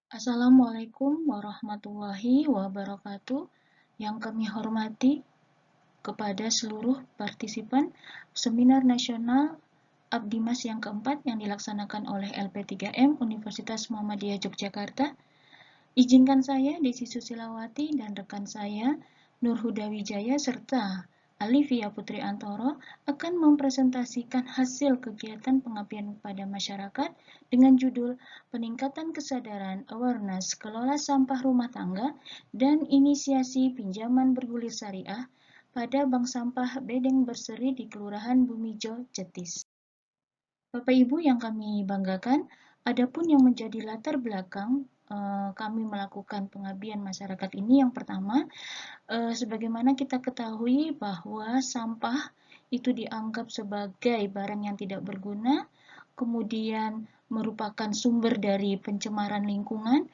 Assalamualaikum warahmatullahi wabarakatuh. Yang kami hormati kepada seluruh partisipan Seminar Nasional Abdimas yang keempat yang dilaksanakan oleh LP3M Universitas Muhammadiyah Yogyakarta. Izinkan saya, Desi Susilawati, dan rekan saya, Nur Huda Wijaya, serta Alivia Putri Antoro akan mempresentasikan hasil kegiatan pengabdian kepada masyarakat dengan judul Peningkatan Kesadaran Awareness Kelola Sampah Rumah Tangga dan Inisiasi Pinjaman Bergulir Syariah pada Bank Sampah Bedeng Berseri di Kelurahan Bumijo, Jetis. Bapak Ibu yang kami banggakan, adapun yang menjadi latar belakang kami melakukan pengabdian masyarakat ini yang pertama, sebagaimana kita ketahui bahwa sampah itu dianggap sebagai barang yang tidak berguna, kemudian merupakan sumber dari pencemaran lingkungan,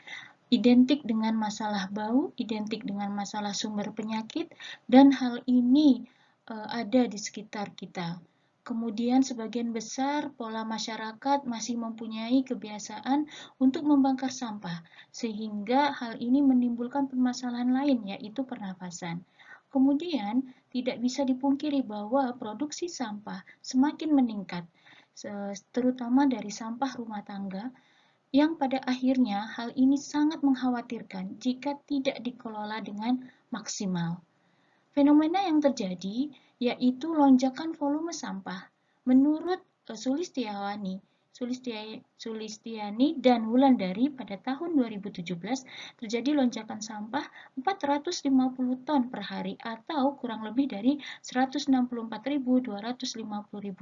identik dengan masalah bau, identik dengan masalah sumber penyakit, dan hal ini ada di sekitar kita. Kemudian sebagian besar pola masyarakat masih mempunyai kebiasaan untuk membakar sampah, sehingga hal ini menimbulkan permasalahan lain, yaitu pernafasan. Kemudian tidak bisa dipungkiri bahwa produksi sampah semakin meningkat, terutama dari sampah rumah tangga, yang pada akhirnya hal ini sangat mengkhawatirkan jika tidak dikelola dengan maksimal. Fenomena yang terjadi yaitu lonjakan volume sampah. Menurut Sulistiani dan Wulandari pada tahun 2017 terjadi lonjakan sampah 450 ton per hari atau kurang lebih dari 164.250.000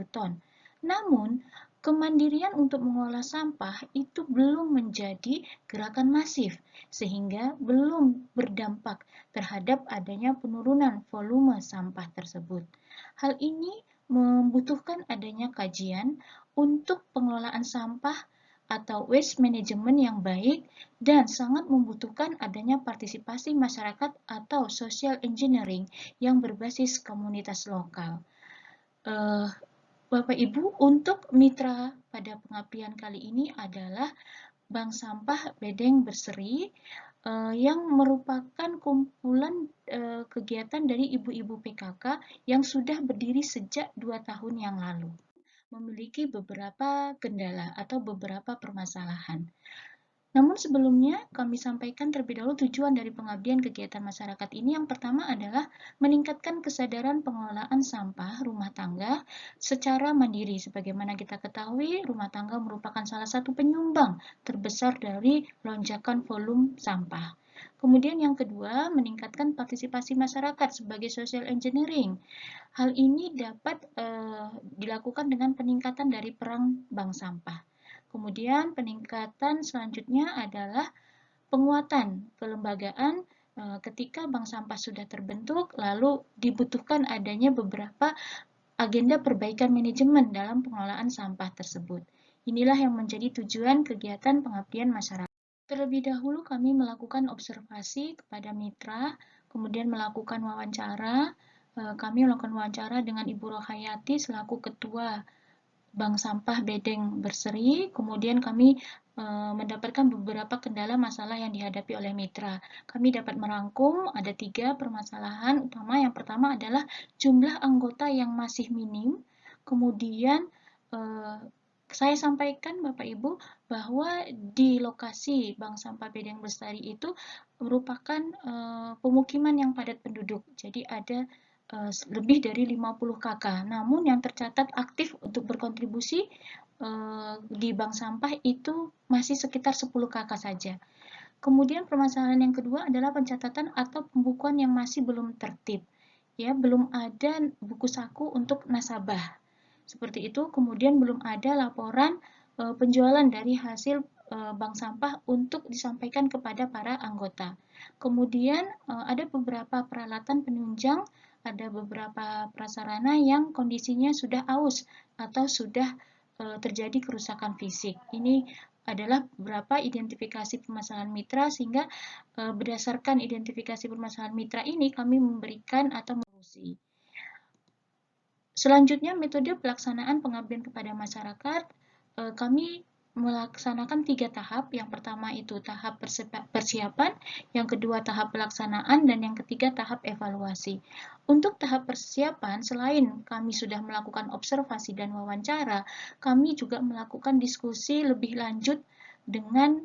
ton. Namun, kemandirian untuk mengolah sampah itu belum menjadi gerakan masif, sehingga belum berdampak terhadap adanya penurunan volume sampah tersebut. Hal ini membutuhkan adanya kajian untuk pengelolaan sampah atau waste management yang baik dan sangat membutuhkan adanya partisipasi masyarakat atau social engineering yang berbasis komunitas lokal. Bapak Ibu, untuk mitra pada pengabdian kali ini adalah Bank Sampah Bedeng Berseri yang merupakan kumpulan kegiatan dari ibu-ibu PKK yang sudah berdiri sejak 2 tahun yang lalu. Memiliki beberapa kendala atau beberapa permasalahan. Namun sebelumnya kami sampaikan terlebih dahulu tujuan dari pengabdian kegiatan masyarakat ini. Yang pertama adalah meningkatkan kesadaran pengelolaan sampah rumah tangga secara mandiri. Sebagaimana kita ketahui, rumah tangga merupakan salah satu penyumbang terbesar dari lonjakan volume sampah. Kemudian yang kedua, meningkatkan partisipasi masyarakat sebagai social engineering. Hal ini dapat dilakukan dengan peningkatan dari peran bank sampah. Kemudian peningkatan selanjutnya adalah penguatan kelembagaan ketika bank sampah sudah terbentuk, lalu dibutuhkan adanya beberapa agenda perbaikan manajemen dalam pengelolaan sampah tersebut. Inilah yang menjadi tujuan kegiatan pengabdian masyarakat. Terlebih dahulu kami melakukan observasi kepada mitra, kemudian melakukan wawancara. Kami melakukan wawancara dengan Ibu Rohayati selaku Ketua Bank Sampah Bedeng Berseri. Kemudian kami mendapatkan beberapa kendala masalah yang dihadapi oleh mitra. Kami dapat merangkum ada 3 permasalahan utama. Yang pertama adalah jumlah anggota yang masih minim. Kemudian saya sampaikan Bapak Ibu bahwa di lokasi Bank Sampah Bedeng Berseri itu merupakan pemukiman yang padat penduduk. Jadi ada lebih dari 50 KK. Namun yang tercatat aktif untuk berkontribusi di bank sampah itu masih sekitar 10 KK saja. Kemudian permasalahan yang kedua adalah pencatatan atau pembukuan yang masih belum tertib. Ya, belum ada buku saku untuk nasabah. Seperti itu, kemudian belum ada laporan penjualan dari hasil bank sampah untuk disampaikan kepada para anggota. Kemudian ada beberapa peralatan penunjang, ada beberapa prasarana yang kondisinya sudah aus atau sudah terjadi kerusakan fisik. Ini adalah beberapa identifikasi permasalahan mitra, sehingga berdasarkan identifikasi permasalahan mitra ini kami memberikan atau solusi. Selanjutnya, metode pelaksanaan pengabdian kepada masyarakat, kami melaksanakan 3 tahap. Yang pertama itu tahap persiapan, yang kedua tahap pelaksanaan, dan yang ketiga tahap evaluasi. Untuk tahap persiapan, selain kami sudah melakukan observasi dan wawancara, kami juga melakukan diskusi lebih lanjut dengan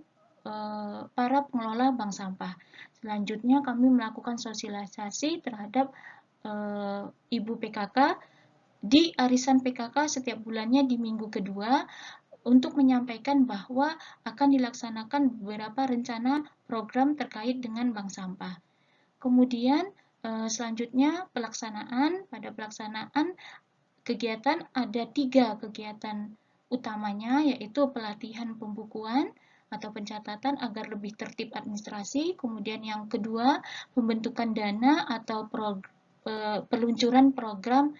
para pengelola bank sampah. Selanjutnya kami melakukan sosialisasi terhadap Ibu PKK di arisan PKK setiap bulannya di minggu kedua untuk menyampaikan bahwa akan dilaksanakan beberapa rencana program terkait dengan bank sampah. Kemudian selanjutnya pelaksanaan. Pada pelaksanaan kegiatan ada 3 kegiatan utamanya, yaitu pelatihan pembukuan atau pencatatan agar lebih tertib administrasi. Kemudian yang kedua, pembentukan dana atau peluncuran program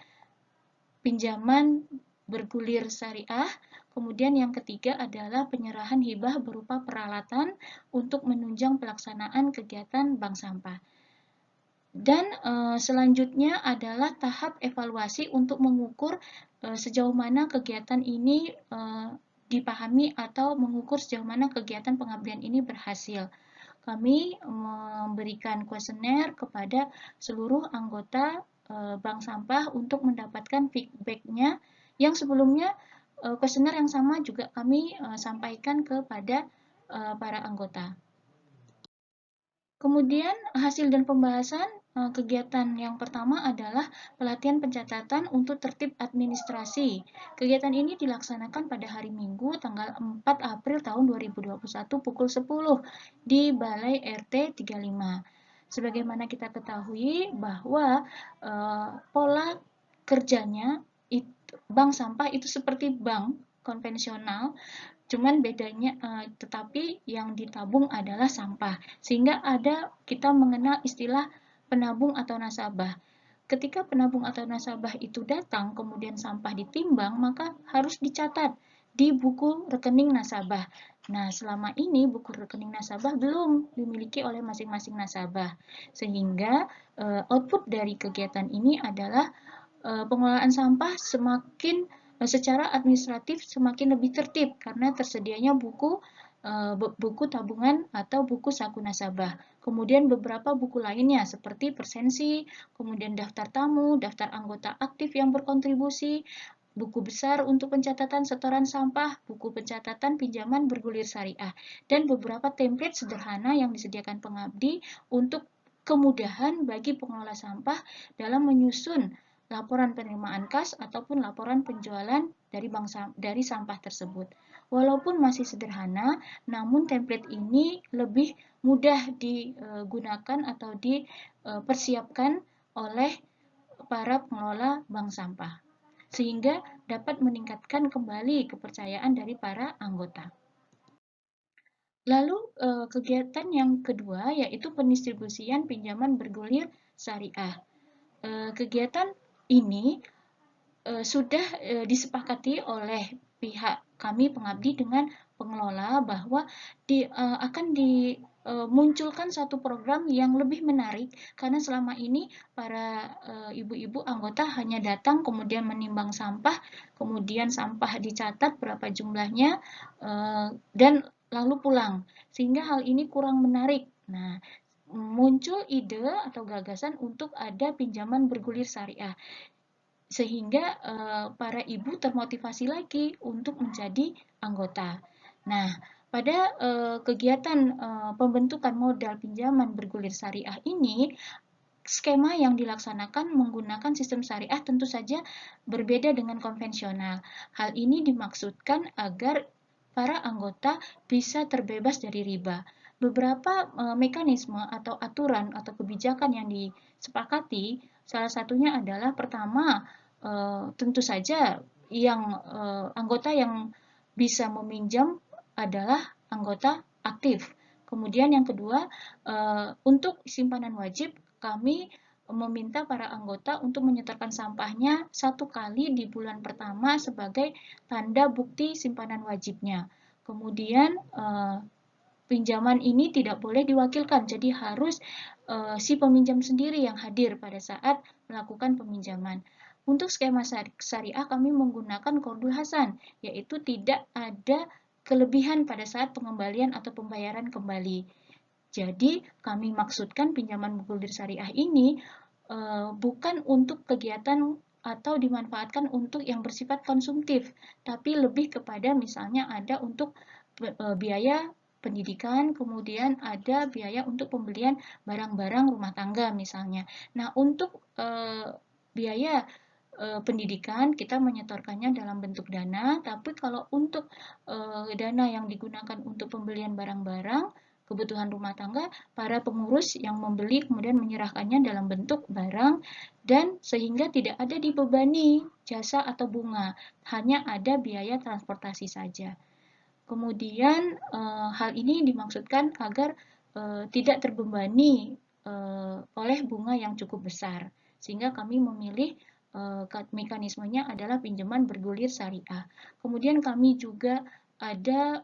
pinjaman bergulir syariah. Kemudian yang ketiga adalah penyerahan hibah berupa peralatan untuk menunjang pelaksanaan kegiatan bank sampah. Dan selanjutnya adalah tahap evaluasi untuk mengukur sejauh mana kegiatan ini dipahami atau mengukur sejauh mana kegiatan pengabdian ini berhasil. Kami memberikan kuesioner kepada seluruh anggota bank sampah untuk mendapatkan feedback-nya yang sebelumnya kuesioner yang sama juga kami sampaikan kepada para anggota. Kemudian hasil dan pembahasan kegiatan yang pertama adalah pelatihan pencatatan untuk tertib administrasi. Kegiatan ini dilaksanakan pada hari Minggu tanggal 4 April tahun 2021 pukul 10 di Balai RT 35. Sebagaimana kita ketahui bahwa pola kerjanya bank sampah itu seperti bank konvensional. Cuman bedanya, tetapi yang ditabung adalah sampah. Sehingga kita mengenal istilah penabung atau nasabah. Ketika penabung atau nasabah itu datang, kemudian sampah ditimbang, maka harus dicatat di buku rekening nasabah. Nah, selama ini buku rekening nasabah belum dimiliki oleh masing-masing nasabah. Sehingga output dari kegiatan ini adalah pengelolaan sampah secara administratif semakin lebih tertib karena tersedianya buku tabungan atau buku saku nasabah. Kemudian beberapa buku lainnya seperti persensi, kemudian daftar tamu, daftar anggota aktif yang berkontribusi, buku besar untuk pencatatan setoran sampah, buku pencatatan pinjaman bergulir syariah, dan beberapa template sederhana yang disediakan pengabdi untuk kemudahan bagi pengelola sampah dalam menyusun laporan penerimaan kas ataupun laporan penjualan dari sampah tersebut. Walaupun masih sederhana, namun template ini lebih mudah digunakan atau dipersiapkan oleh para pengelola bank sampah, sehingga dapat meningkatkan kembali kepercayaan dari para anggota. Lalu kegiatan yang kedua yaitu pendistribusian pinjaman bergulir syariah. Kegiatan ini sudah disepakati oleh pihak kami pengabdi dengan pengelola bahwa akan dimunculkan satu program yang lebih menarik karena selama ini para ibu-ibu anggota hanya datang kemudian menimbang sampah, kemudian sampah dicatat berapa jumlahnya dan lalu pulang, sehingga hal ini kurang menarik. Nah, muncul ide atau gagasan untuk ada pinjaman bergulir syariah sehingga para ibu termotivasi lagi untuk menjadi anggota. Nah, pada kegiatan pembentukan modal pinjaman bergulir syariah ini, skema yang dilaksanakan menggunakan sistem syariah tentu saja berbeda dengan konvensional. Hal ini dimaksudkan agar para anggota bisa terbebas dari riba. Beberapa mekanisme atau aturan atau kebijakan yang disepakati, salah satunya adalah pertama, tentu saja anggota yang bisa meminjam adalah anggota aktif. Kemudian yang kedua, untuk simpanan wajib, kami meminta para anggota untuk menyetorkan sampahnya 1 kali di bulan pertama sebagai tanda bukti simpanan wajibnya. Kemudian pinjaman ini tidak boleh diwakilkan, jadi harus si peminjam sendiri yang hadir pada saat melakukan peminjaman. Untuk skema syariah kami menggunakan Qardul Hasan, yaitu tidak ada kelebihan pada saat pengembalian atau pembayaran kembali. Jadi, kami maksudkan pinjaman bergulir syariah ini bukan untuk kegiatan atau dimanfaatkan untuk yang bersifat konsumtif, tapi lebih kepada misalnya ada untuk biaya pendidikan, kemudian ada biaya untuk pembelian barang-barang rumah tangga misalnya. Nah, untuk biaya pendidikan kita menyetorkannya dalam bentuk dana, tapi kalau untuk dana yang digunakan untuk pembelian barang-barang kebutuhan rumah tangga, para pengurus yang membeli kemudian menyerahkannya dalam bentuk barang dan sehingga tidak ada dibebani jasa atau bunga, hanya ada biaya transportasi saja. Kemudian hal ini dimaksudkan agar tidak terbebani oleh bunga yang cukup besar, sehingga kami memilih mekanismenya adalah pinjaman bergulir syariah. Kemudian kami juga ada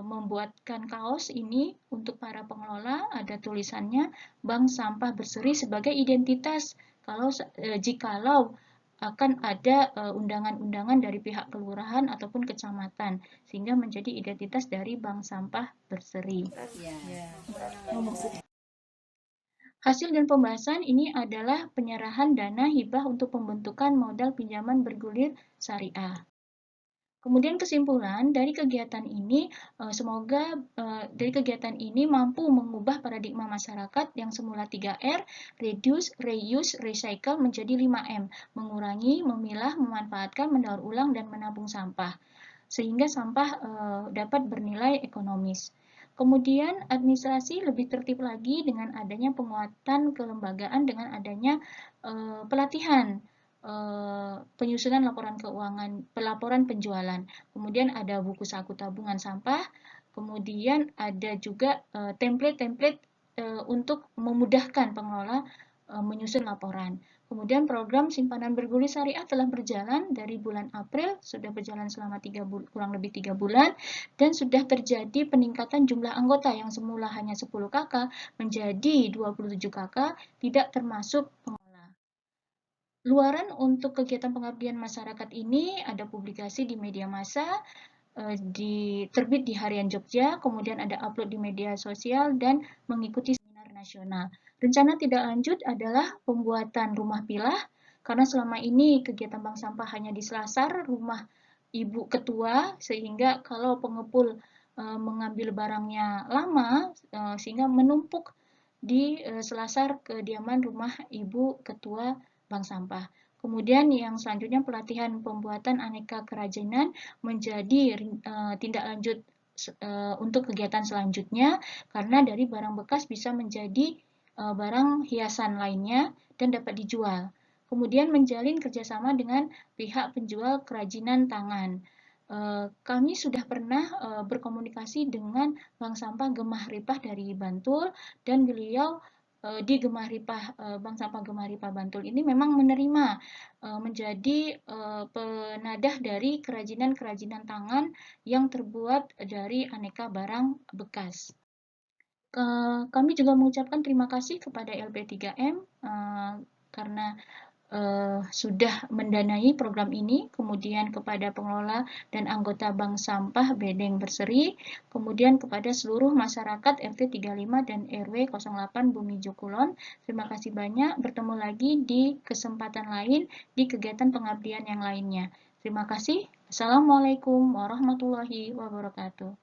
membuatkan kaos ini untuk para pengelola, ada tulisannya Bank Sampah Berseri sebagai identitas jikalau akan ada undangan-undangan dari pihak kelurahan ataupun kecamatan, sehingga menjadi identitas dari Bank Sampah Berseri. Hasil dan pembahasan ini adalah penyerahan dana hibah untuk pembentukan modal pinjaman bergulir syariah. Kemudian kesimpulan dari kegiatan ini, semoga dari kegiatan ini mampu mengubah paradigma masyarakat yang semula 3R, reduce, reuse, recycle menjadi 5M, mengurangi, memilah, memanfaatkan, mendaur ulang, dan menabung sampah, sehingga sampah dapat bernilai ekonomis. Kemudian administrasi lebih tertib lagi dengan adanya penguatan kelembagaan dengan adanya pelatihan penyusunan laporan keuangan, pelaporan penjualan. Kemudian ada buku saku tabungan sampah. Kemudian ada juga template-template untuk memudahkan pengelola menyusun laporan. Kemudian program simpanan bergulir syariah telah berjalan dari bulan April, sudah berjalan selama kurang lebih 3 bulan, dan sudah terjadi peningkatan jumlah anggota yang semula hanya 10 kakak menjadi 27 kakak, tidak termasuk luaran untuk kegiatan pengabdian masyarakat ini ada publikasi di media massa, terbit di Harian Jogja, kemudian ada upload di media sosial dan mengikuti seminar nasional. Rencana tidak lanjut adalah pembuatan rumah pilah, karena selama ini kegiatan bank sampah hanya di selasar rumah ibu ketua, sehingga kalau pengepul mengambil barangnya lama, sehingga menumpuk di selasar kediaman rumah ibu ketua bank sampah. Kemudian yang selanjutnya pelatihan pembuatan aneka kerajinan menjadi tindak lanjut untuk kegiatan selanjutnya, karena dari barang bekas bisa menjadi barang hiasan lainnya dan dapat dijual. Kemudian menjalin kerjasama dengan pihak penjual kerajinan tangan. Kami sudah pernah berkomunikasi dengan Bank Sampah Gemah Ripah dari Bantul, dan beliau di Bank Sampah Gemah Ripah Bantul ini memang menerima menjadi penadah dari kerajinan-kerajinan tangan yang terbuat dari aneka barang bekas. Kami juga mengucapkan terima kasih kepada LP3M karena sudah mendanai program ini, kemudian kepada pengelola dan anggota Bank Sampah Bedeng Berseri, kemudian kepada seluruh masyarakat RT 35 dan RW 08 Bumi Jokulon. Terima kasih banyak, bertemu lagi di kesempatan lain di kegiatan pengabdian yang lainnya. Terima kasih. Assalamualaikum warahmatullahi wabarakatuh.